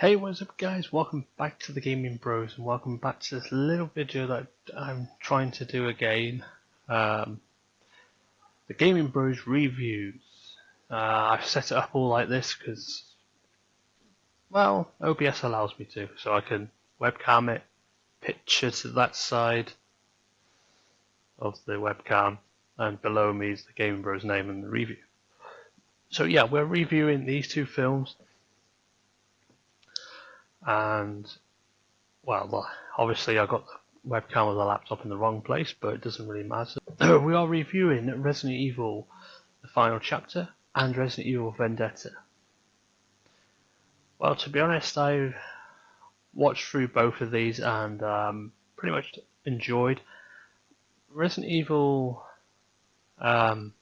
Hey, what's up guys? Welcome back to the Gaming Bros and welcome back to this little video that I'm trying to do again. The Gaming Bros reviews. I've set it up all like this because, well, OBS allows me to, so I can webcam it, picture to that side of the webcam, and below me is the Gaming Bros name and the review. So yeah, we're reviewing these two films. And well, obviously I got the webcam of the laptop in the wrong place, but it doesn't really matter. We are reviewing Resident Evil, the final chapter, and Resident Evil Vendetta. Well, to be honest, I've watched through both of these and pretty much enjoyed Resident Evil, the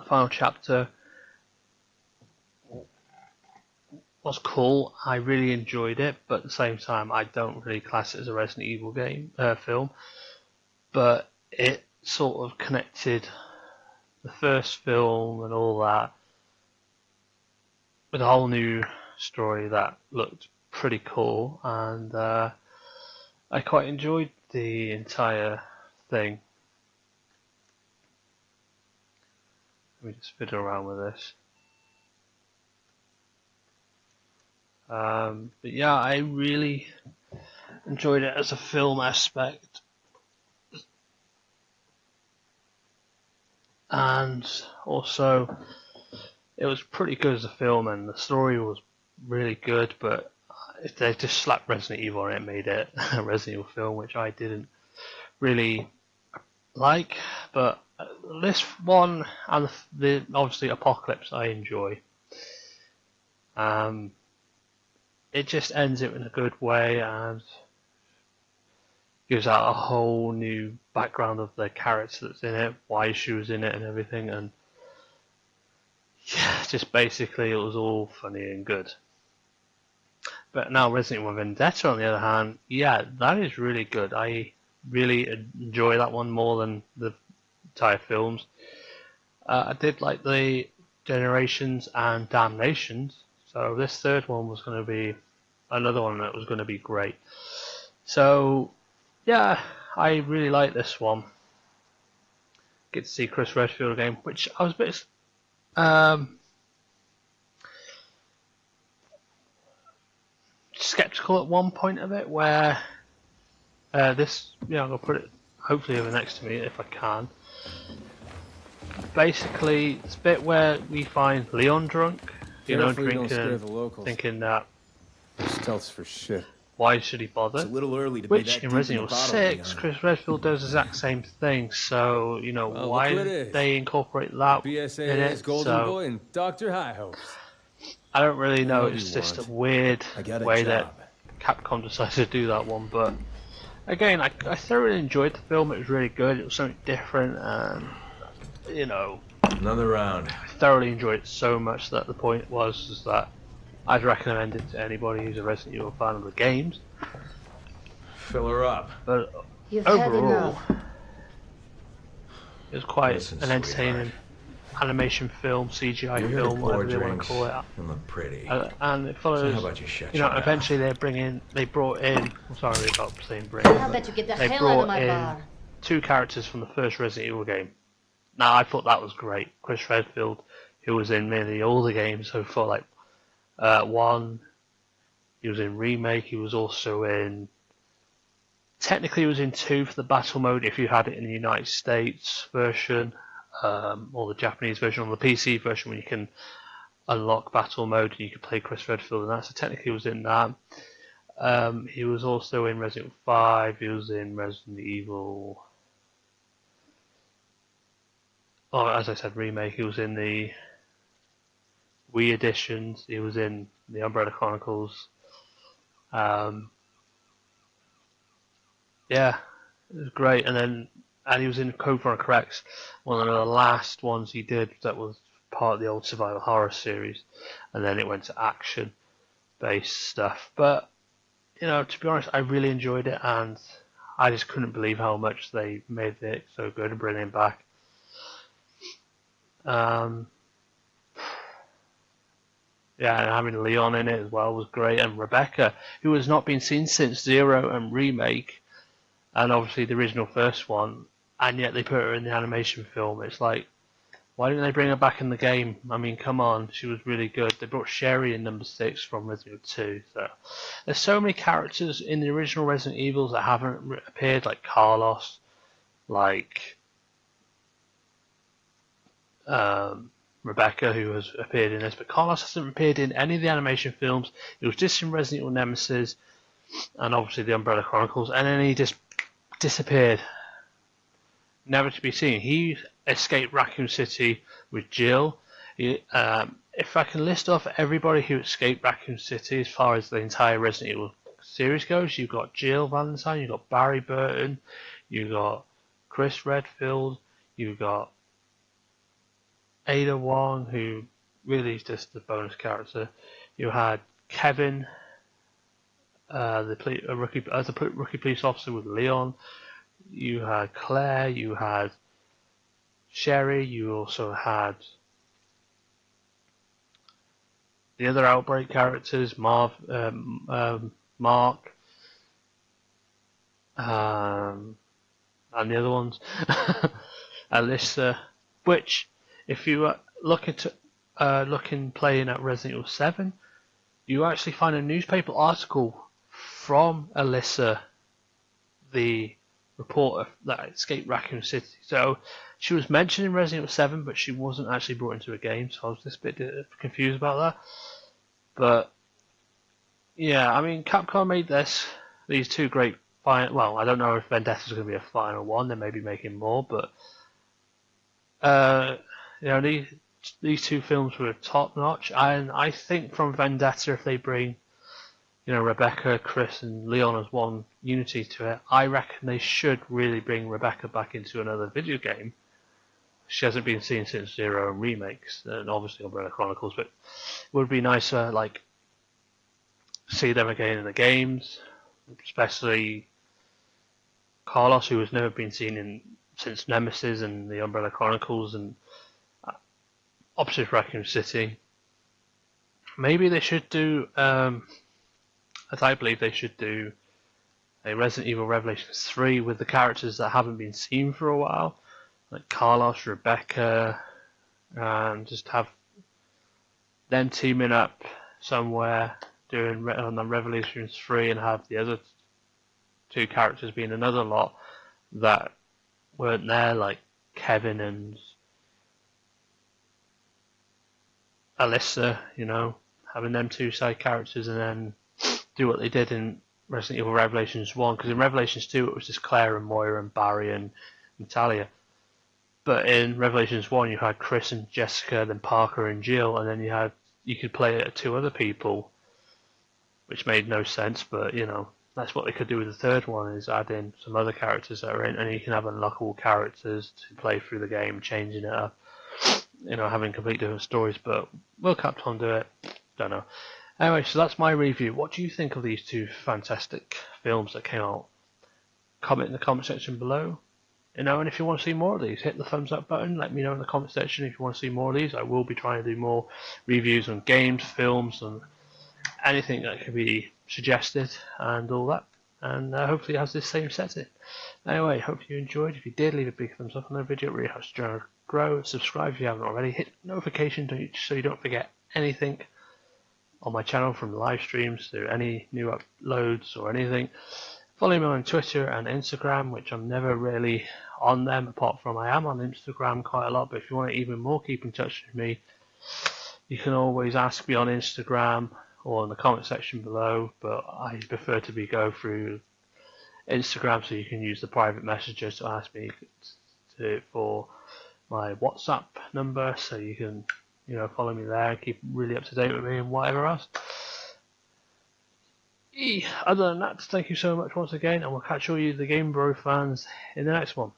final chapter. Was cool. I really enjoyed it, but at the same time, I don't really class it as a Resident Evil game film. But it sort of connected the first film and all that with a whole new story that looked pretty cool, and I quite enjoyed the entire thing. Let me just fiddle around with this. But yeah, I really enjoyed it as a film aspect, and also it was pretty good as a film, and the story was really good. But if they just slapped Resident Evil on it, made it a Resident Evil film, which I didn't really like. But this one and the obviously Apocalypse I enjoy. It just ends it in a good way and gives out a whole new background of the character that's in it, why she was in it and everything, and yeah, just basically it was all funny and good. But now Resident Evil Vendetta, on the other hand, yeah, that is really good. I really enjoy that one more than the entire films. I did like the Generations and Damnations. So this third one was going to be another one that was going to be great. So yeah, I really like this one. Get to see Chris Redfield again, which I was a bit skeptical at one point of it, where this, I'm going to put it hopefully over next to me if I can. Basically, it's a bit where we find Leon drunk. Drinking, thinking that stealth's for shit. Why should he bother? It's a little early to Which in Resident Evil 6, Chris Redfield does the exact same thing. So why did they incorporate that BSA in it? Golden Boy and Dr. High Hopes. I don't really know. It's just a weird way that Capcom decided to do that one. But again, I thoroughly enjoyed the film. It was really good. It was something different, and Another round. I thoroughly enjoyed it so much that the point was that I'd recommend it to anybody who's a Resident Evil fan of the games. Fill her up. But overall, it was quite an entertaining animation film, CGI film, whatever they want to call it. And look pretty. And it follows. So how about you shut your mouth? Eventually they brought in. I'm sorry about saying bring. I'll bet you get the hell out of my bar. Two characters from the first Resident Evil game. Now I thought that was great. Chris Redfield, who was in nearly all the games so far, like 1, he was in Remake, he was also in, technically he was in 2 for the battle mode if you had it in the United States version, or the Japanese version, or the PC version when you can unlock battle mode and you could play Chris Redfield and that, so technically he was in that. He was also in Resident Evil 5, he was in Resident Evil, as I said, Remake, he was in the Wii editions, he was in the Umbrella Chronicles. Yeah, it was great. And he was in Code Veronica X, one of the last ones he did that was part of the old survival horror series, and then it went to action based stuff. But to be honest, I really enjoyed it, and I just couldn't believe how much they made it so good and bringing him back. Yeah, and having Leon in it as well was great, and Rebecca, who has not been seen since Zero and Remake, and obviously the original first one, and yet they put her in the animation film. It's like, why didn't they bring her back in the game? I mean, come on, she was really good. They brought Sherry in number 6 from Resident Evil 2. So there's so many characters in the original Resident Evils that haven't appeared, like Carlos, like Rebecca, who has appeared in this, but Carlos hasn't appeared in any of the animation films. He was just in Resident Evil Nemesis, and obviously the Umbrella Chronicles, and then he just disappeared, never to be seen. He escaped Raccoon City with Jill. If I can list off everybody who escaped Raccoon City as far as the entire Resident Evil series goes, you've got Jill Valentine, you've got Barry Burton, you've got Chris Redfield, you've got Ada Wong, who really is just a bonus character. You had Kevin, the rookie police officer with Leon. You had Claire. You had Sherry. You also had the other Outbreak characters, Mark, and the other ones, Alyssa, which, if you look playing at Resident Evil 7, you actually find a newspaper article from Alyssa, the reporter that escaped Raccoon City. So she was mentioned in Resident Evil 7, but she wasn't actually brought into a game, so I was just a bit confused about that. But yeah, I mean, Capcom made these two great final. Well, I don't know if Vendetta is going to be a final one. They may be making more, but these two films were top notch, and I think from Vendetta, if they bring Rebecca, Chris, and Leon as one unity to it, I reckon they should really bring Rebecca back into another video game. She hasn't been seen since Zero and remakes, and obviously Umbrella Chronicles, but it would be nicer, like, see them again in the games, especially Carlos, who has never been seen since Nemesis and the Umbrella Chronicles and opposite Raccoon City. Maybe they should do, as I believe they should do, a Resident Evil Revelations 3 with the characters that haven't been seen for a while, like Carlos, Rebecca, and just have them teaming up somewhere doing on Revelations 3, and have the other two characters being another lot that weren't there, like Kevin and Alyssa, having them two side characters, and then do what they did in Resident Evil Revelations 1, because in Revelations 2 it was just Claire and Moira and Barry and Natalia. But in Revelations 1 you had Chris and Jessica, then Parker and Jill, and then you could play it at two other people, which made no sense, but that's what they could do with the third one, is add in some other characters that are in, and you can have unlockable characters to play through the game, changing it up, having complete different stories. But will Capcom do it? Don't know. Anyway, so that's my review. What do you think of these two fantastic films that came out? Comment in the comment section below. And if you want to see more of these, hit the thumbs up button. Let me know in the comment section if you want to see more of these. I will be trying to do more reviews on games, films, and anything that can be suggested and all that. And hopefully it has this same setting. Anyway, hope you enjoyed. If you did, leave a big thumbs up on the video. It really helps the channel grow. Subscribe if you haven't already. Hit notification so you don't forget anything on my channel, from live streams to any new uploads or anything. Follow me on Twitter and Instagram, which I'm never really on them, apart from I am on Instagram quite a lot. But if you want to even more keep in touch with me, you can always ask me on Instagram or in the comment section below, but I prefer to go through Instagram, so you can use the private messages to ask me for my WhatsApp number, so you can follow me there and keep really up to date with me and whatever else. Other than that, thank you so much once again, and we'll catch all you the Game Bro fans in the next one.